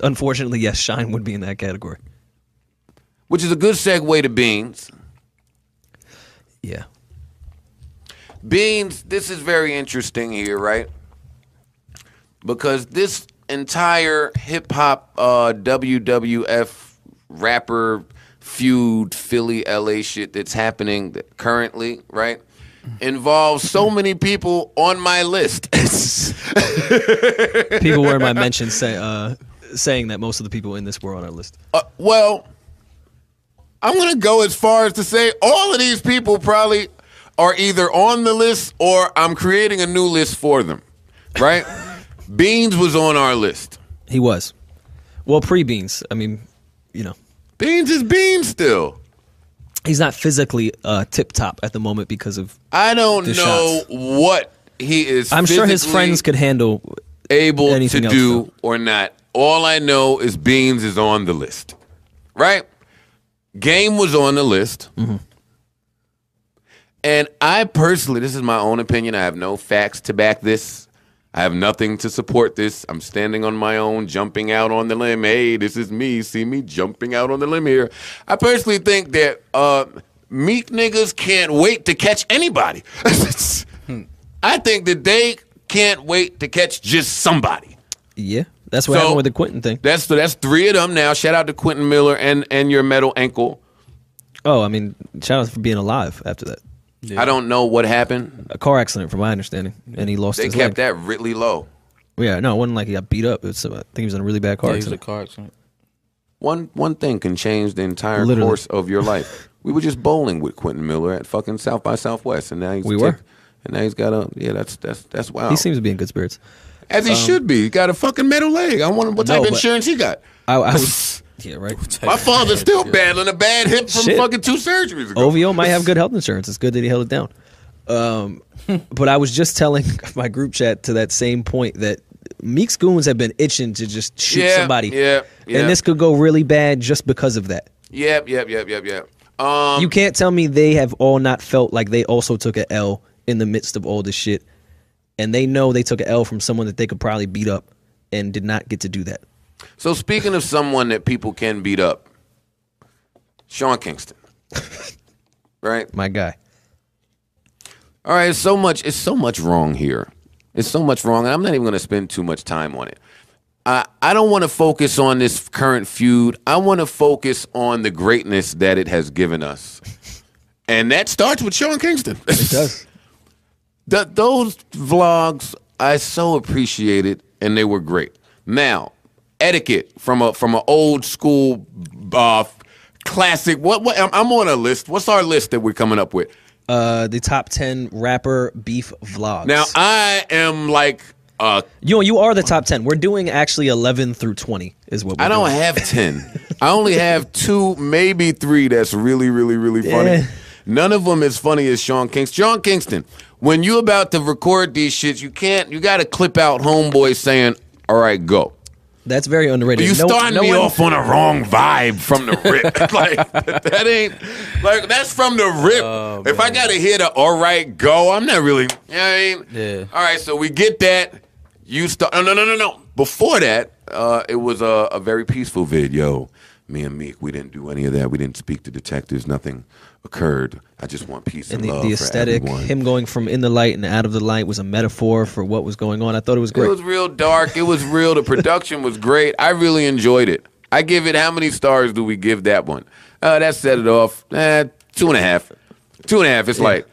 Unfortunately, yes, Shine would be in that category. Which is a good segue to Beans. Yeah. Beans, this is very interesting here, right? Because this entire hip-hop WWF rapper feud, Philly, LA shit that's happening currently, right, involves so many people on my list. People were in my mentions saying that most of the people in this were on our list. Well, I'm going to go as far as to say all of these people probably are either on the list or I'm creating a new list for them, right? Beans was on our list. He was. Well, pre-Beans. I mean, you know. Beans is Beans still. He's not physically tip-top at the moment because of I don't know shots. what he is I'm sure his friends could handle able to anything do else, or not. All I know is Beans is on the list, right? Game was on the list. Mm-hmm. And I personally, this is my own opinion. I have no facts to back this. I have nothing to support this. I'm standing on my own, jumping out on the limb. Hey, this is me. See me jumping out on the limb here. I personally think that Meek niggas can't wait to catch anybody. I think that they can't wait to catch just somebody. Yeah, that's what happened with the Quentin thing. That's three of them now. Shout out to Quentin Miller and your metal ankle. Oh, I mean, shout out for being alive after that. Yeah. I don't know what happened. A car accident, from my understanding, and he lost his leg. They kept that really low. Yeah, no, it wasn't like he got beat up. I think he was in a really bad car accident. He was in a car accident. One thing can change the entire course of your life. We were just bowling with Quentin Miller at fucking South by Southwest, and now he's and now he's got a that's wild. He seems to be in good spirits, as he should be. He got a fucking metal leg. I wonder what type of insurance he got. I was yeah, right. My father's still battling a bad hip from fucking 2 surgeries ago. OVO might have good health insurance. It's good that he held it down. But I was just telling my group chat to that same point that Meek's goons have been itching to just shoot somebody. Yeah. And this could go really bad just because of that. Yep. You can't tell me they have all not felt like they also took an L in the midst of all this shit. And they know they took an L from someone that they could probably beat up and did not get to do that. So speaking of someone that people can beat up, Sean Kingston. Right? My guy. All right, it's so much wrong here. It's so much wrong, and I'm not even going to spend too much time on it. I don't want to focus on this current feud. I want to focus on the greatness that it has given us. And that starts with Sean Kingston. It does. Those vlogs, I so appreciated, and they were great. Now, etiquette from an old school classic. What I'm on a list. What's our list that we're coming up with? The top 10 rapper beef vlogs. Now I am like you are the top 10. We're doing actually 11 through 20 is what we're I don't doing. have 10. I only have 2, maybe 3 that's really, really, really funny. Yeah. None of them as funny as Sean Kingston. Sean Kingston, when you about to record these shits, you got to clip out homeboy saying, all right, go. That's very underrated. You starting me off on a wrong vibe from the rip. Like, that ain't, like, that's from the rip. Oh, if I got to hear the all right, go, I'm not really, you know what I mean? Yeah. All right, so we get that. You start, no. Before that, it was a very peaceful video. Me and Meek, we didn't do any of that. We didn't speak to detectives. Nothing occurred. I just want peace and love the aesthetic, for everyone. him going from in the light and out of the light was a metaphor for what was going on. I thought it was great. It was real dark. It was real. The production was great. I really enjoyed it. I give it, how many stars do we give that one? That set it off. 2.5. 2.5. It's like,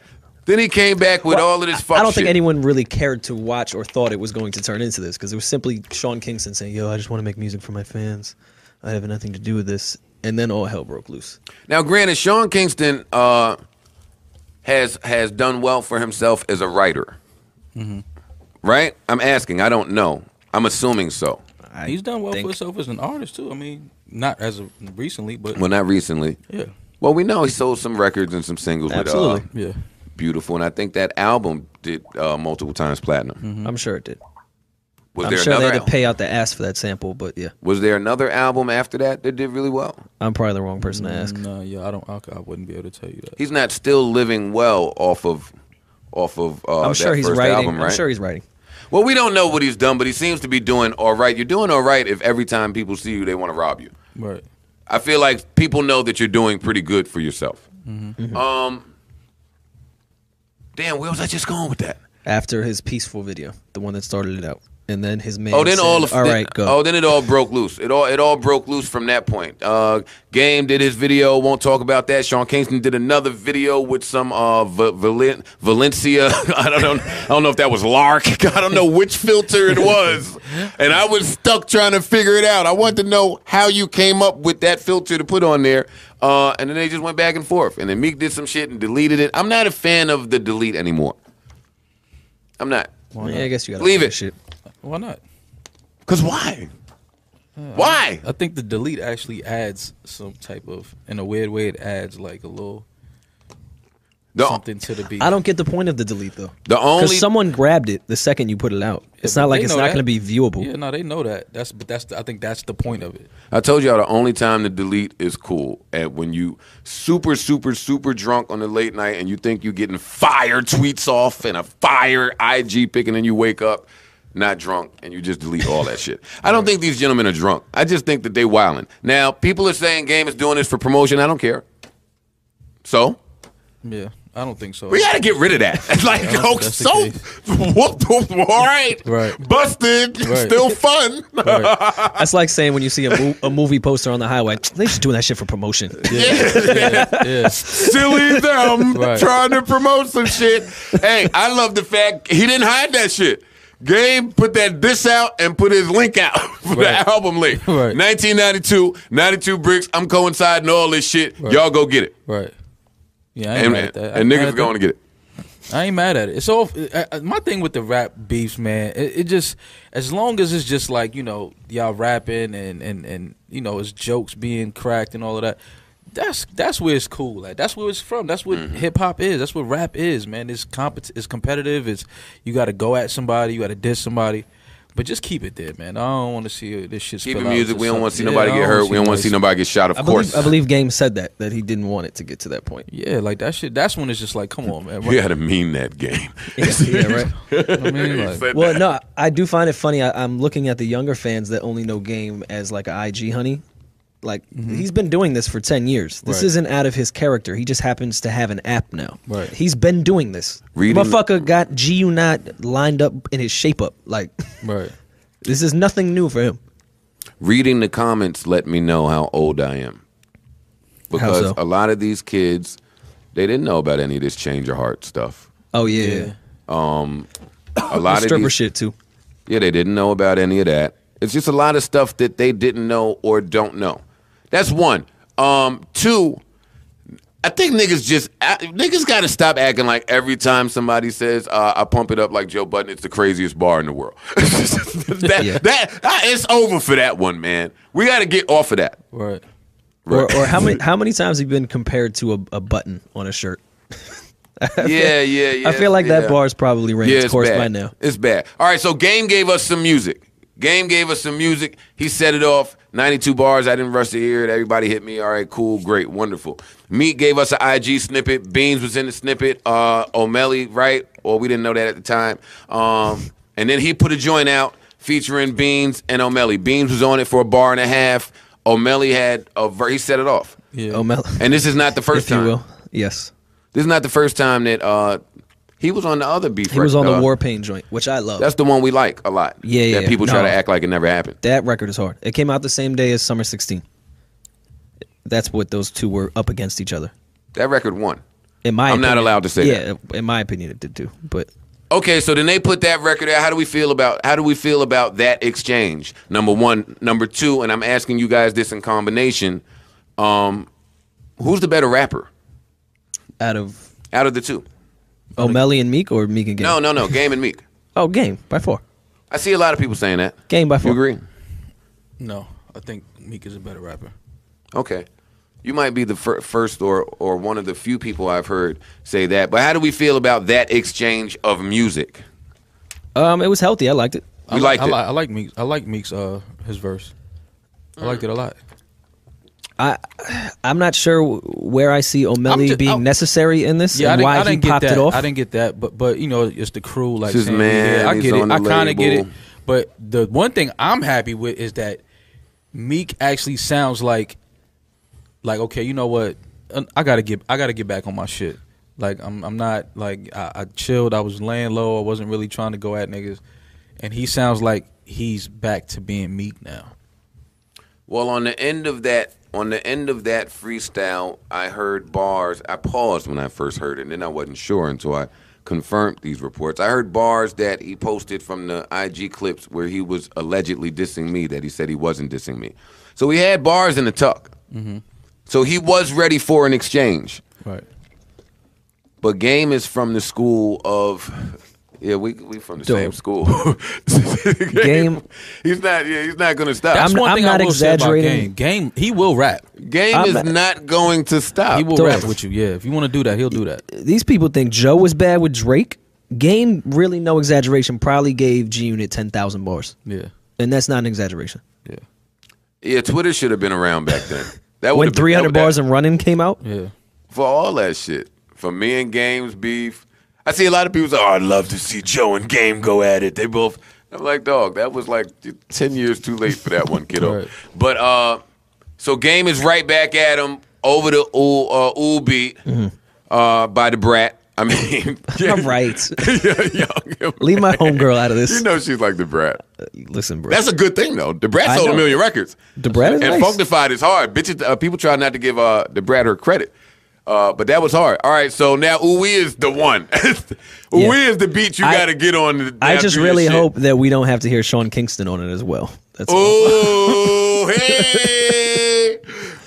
then he came back with all of this fuck shit. I don't think anyone really cared to watch or thought it was going to turn into this because it was simply Sean Kingston saying, yo, I just want to make music for my fans. I have nothing to do with this. And then all hell broke loose. Now, granted, Sean Kingston has done well for himself as a writer. Mm-hmm. Right? I'm asking. I don't know. I'm assuming so. He's done well for himself as an artist, too. I mean, not as of recently, but... Well, not recently. Yeah. Well, we know he sold some records and some singles Absolutely. with Beautiful. And I think that album did multiple times platinum. Mm-hmm. I'm sure it did. Was I'm there sure another they had to pay out the ass for that sample, but yeah. Was there another album after that did really well? I'm probably the wrong person to ask. No, I wouldn't be able to tell you that. He's not still living well off of I'm sure that he's first writing. album, right? I'm sure he's writing. Well, we don't know what he's done, but he seems to be doing all right. You're doing all right if every time people see you, they want to rob you. Right. I feel like people know that you're doing pretty good for yourself. Damn, where was I just going with that? After his peaceful video, the one that started it out. And then his man then said, all right, go. Oh, then it all broke loose. It all broke loose from that point. Game did his video. Won't talk about that. Sean Kingston did another video with some Valencia. I don't know if that was Lark. I don't know which filter it was. And I was stuck trying to figure it out. I wanted to know how you came up with that filter to put on there. And then they just went back and forth. And then Meek did some shit and deleted it. I'm not a fan of the delete anymore. I'm not. Yeah, I guess you gotta leave it. Shit. Why not? Because why? Why? I think the delete actually adds some type of, in a weird way, it adds like a little something to the beat. I don't get the point of the delete though. Because someone grabbed it the second you put it out. It's not like it's not going to be viewable. Yeah, no, they know that. I think that's the point of it. I told y'all the only time the delete is cool and when you super drunk on the late night and you think you're getting fire tweets off and a fire IG pic and then you wake up not drunk, and you just delete all that shit. I don't think these gentlemen are drunk. I just think that they wildin'. Now, people are saying Game is doing this for promotion. I don't care. So? Yeah, I don't think so. We got to get rid of that. It's like, all right. Busted. Right. Still fun. Right. That's like saying when you see a movie poster on the highway, they should do that shit for promotion. Yeah. Silly them trying to promote some shit. Hey, I love the fact he didn't hide that shit. Game put that diss out and put his link out for the album link. 1992, 92 bricks. I'm coinciding all this shit. Y'all go get it. Right. Yeah, I ain't mad at that. And niggas going to get it. I ain't mad at it. It's all my thing with the rap beefs, man. It just, as long as it's just like, you know, y'all rapping and you know, it's jokes being cracked and all of that. That's where it's cool. Like that's where it's from. That's what hip hop is. That's what rap is, man. It's competitive. It's you got to go at somebody. You got to diss somebody. But just keep it there, man. I don't want to see this shit. Keep the music. We don't want to see nobody get hurt. We don't want to see nobody get shot. Of course. I believe Game said that he didn't want it to get to that point. Yeah, like that shit. That's when it's just like, come on, man. You got to mean that, Game. Yeah, right. I mean, like, well, no, I do find it funny. I'm looking at the younger fans that only know Game as like an IG honey. Like, he's been doing this for 10 years. This isn't out of his character. He just happens to have an app now. Right. He's been doing this. Motherfucker got GU lined up in his shape up. Like, this is nothing new for him. Reading the comments let me know how old I am. Because a lot of these kids, they didn't know about any of this change your heart stuff. Oh, yeah. A lot of stripper shit, too. Yeah, they didn't know about any of that. It's just a lot of stuff that they didn't know or don't know. That's one. Two, I think niggas got to stop acting like every time somebody says, I pump it up like Joe Budden, it's the craziest bar in the world. It's over for that one, man. We got to get off of that. Right. Or how many times have you been compared to a button on a shirt? Yeah. I feel like that bar is probably ran its course by now. It's bad. All right, so Game gave us some music. He set it off. 92 bars. I didn't rush to hear it. Everybody hit me. All right, cool, great, wonderful. Meek gave us an IG snippet. Beans was in the snippet. O'Malley, right? Or we didn't know that at the time. And then he put a joint out featuring Beans and O'Malley. Beans was on it for a bar and a half. O'Malley had he set it off. Yeah, O'Malley. And this is not the first time. You will. Yes. This is not the first time that he was on the other beef. He was on the War Pain joint, which I love. That's the one we like a lot. Yeah. That people try to act like it never happened. That record is hard. It came out the same day as Summer 16. That's what those two were up against each other. That record won. I'm not allowed to say that. Yeah, in my opinion, it did too. But okay, so then they put that record out. How do we feel about that exchange? Number one, number two, and I'm asking you guys this in combination. Who's the better rapper? Out of the two. O'Malley and Meek, or Meek and Game? No, Game and Meek. Oh, Game by 4. I see a lot of people saying that. Game by 4. You agree? No, I think Meek is a better rapper. Okay. You might be the first or one of the few people I've heard say that. But how do we feel about that exchange of music? It was healthy. I liked it. I like Meek's his verse. I liked it a lot. I'm not sure where I see O'Malley being necessary in this and why he popped it off. I didn't get that, but you know, it's the crew. Like, his man, I get it. I kind of get it. But the one thing I'm happy with is that Meek actually sounds like okay, you know what? I gotta get back on my shit. Like I'm not like I chilled. I was laying low. I wasn't really trying to go at niggas, and he sounds like he's back to being Meek now. Well, on the end of that freestyle, I heard bars. I paused when I first heard it, and then I wasn't sure until I confirmed these reports. I heard bars that he posted from the IG clips where he was allegedly dissing me, that he said he wasn't dissing me. So he had bars in the tuck. Mm-hmm. So he was ready for an exchange. Right. But Game is from the school of... Yeah, we from the same school. Game, he's not going to stop. That's one I'm thing not I will say about exaggerating. Game, he will rap. Game is not going to stop. He will rap with you. Yeah, if you want to do that, he'll do that. These people think Joe was bad with Drake. Game, really, no exaggeration, probably gave G Unit 10,000 bars. Yeah, and that's not an exaggeration. Yeah. Twitter should have been around back then. That when 300 bars and running came out. Yeah, for all that shit, for me and Game's beef. I see a lot of people say, "Oh, I'd love to see Joe and Game go at it." They both. I'm like, dog, that was like 10 years too late for that one, kiddo. Right. But so Game is right back at him over the ooh beat by the Brat. I mean, all right. Leave my homegirl out of this. You know she's like the Brat. Listen, bro. That's a good thing though. The Brat sold 1 million records. The Brat is and nice. Funkdafied is hard. Bitches, people try not to give the Brat her credit. But that was hard. All right, so now Uwe is the one. Uwe is the beat you got to get on. I just really hope that we don't have to hear Sean Kingston on it as well. That's oh, hey.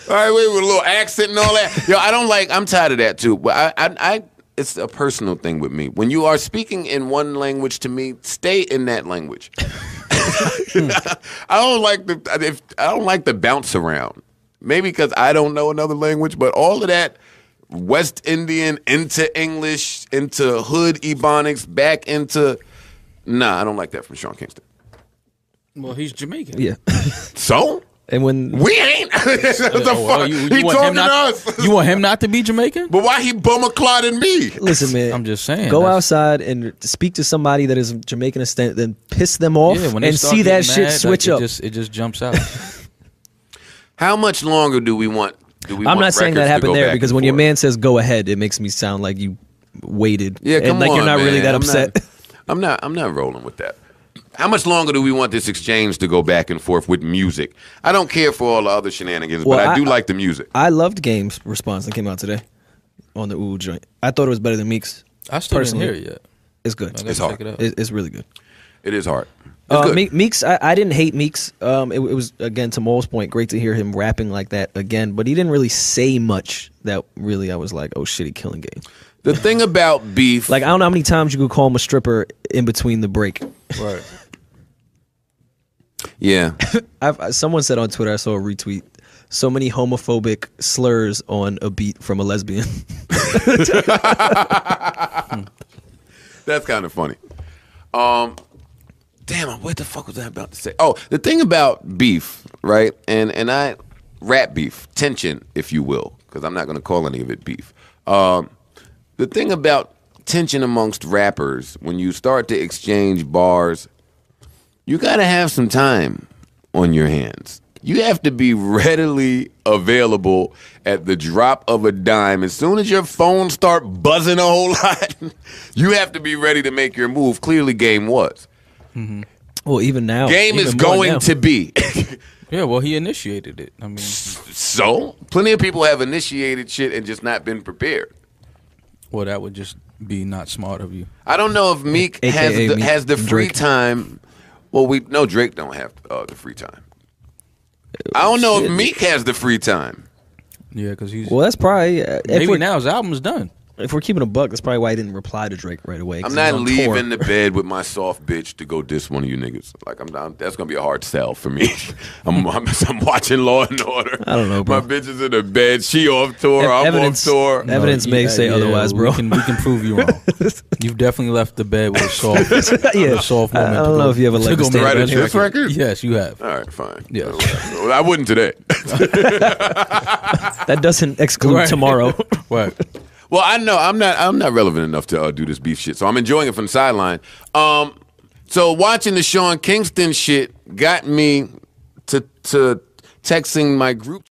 All right, wait, with a little accent and all that. Yo, I'm tired of that too. But I it's a personal thing with me. When you are speaking in one language to me, stay in that language. I don't like the bounce around. Maybe because I don't know another language, but all of that West Indian into English, into hood Ebonics, back into... Nah, I don't like that from Sean Kingston. Well, he's Jamaican. Yeah. So? And when... We ain't. What the fuck? He talking to us. You want him not to be Jamaican? But why he bum-a-clotting me? Listen, man. I'm just saying. Go outside and speak to somebody that is Jamaican descent, then piss them off and see that shit mad, switch up. It just jumps out. How much longer do we want... I'm not saying that happened there because when your man says go ahead, it makes me sound like you waited. Yeah, come and like on, you're not man. really that upset. I'm not rolling with that. How much longer do we want this exchange to go back and forth with music? I don't care for all the other shenanigans, but I do like the music. I loved Game's response that came out today on the Ooh joint. I thought it was better than Meek's. I still didn't hear it yet. It's good. It's hard. It's really good. It is hard. Meek's, I didn't hate Meek's. It was, again, to Mo's point, great to hear him rapping like that again, but he didn't really say much that really I was like, oh shit, he killing Game. The thing about beef... Like, I don't know how many times you could call him a stripper in between the break. Right. Yeah. Someone said on Twitter, I saw a retweet, so many homophobic slurs on a beat from a lesbian. That's kind of funny. Damn, what the fuck was I about to say? Oh, the thing about beef, right? And I rap beef, tension, if you will, because I'm not going to call any of it beef. The thing about tension amongst rappers, when you start to exchange bars, you got to have some time on your hands. You have to be readily available at the drop of a dime. As soon as your phone start buzzing a whole lot, you have to be ready to make your move. Clearly, Game was. Mm-hmm. Well, even now. Game is going to be. Yeah, well, he initiated it. I mean, so plenty of people have initiated shit and just not been prepared. Well, that would just be not smart of you. I don't know if Meek has the free time. Well, we know Drake don't have the free time. I don't know if Meek has the free time. Yeah, because he's... Well, that's probably... maybe now his album's done. If we're keeping a buck, that's probably why he didn't reply to Drake right away. I'm not leaving the bed with my soft bitch to go diss one of you niggas. Like, I'm down. That's gonna be a hard sell for me. I'm watching Law and Order. I don't know, bro. My bitch is in the bed. She off tour. I'm off tour. Evidence may say otherwise, bro. We can prove you wrong. You've definitely left the bed with a soft, a soft moment. I don't know if you ever let write a diss record. Yes, you have. All right, fine. Yes. Well, I wouldn't today. That doesn't exclude tomorrow. Right. Well, I know I'm not relevant enough to do this beef shit, so I'm enjoying it from the sideline. So watching the Sean Kingston shit got me to texting my group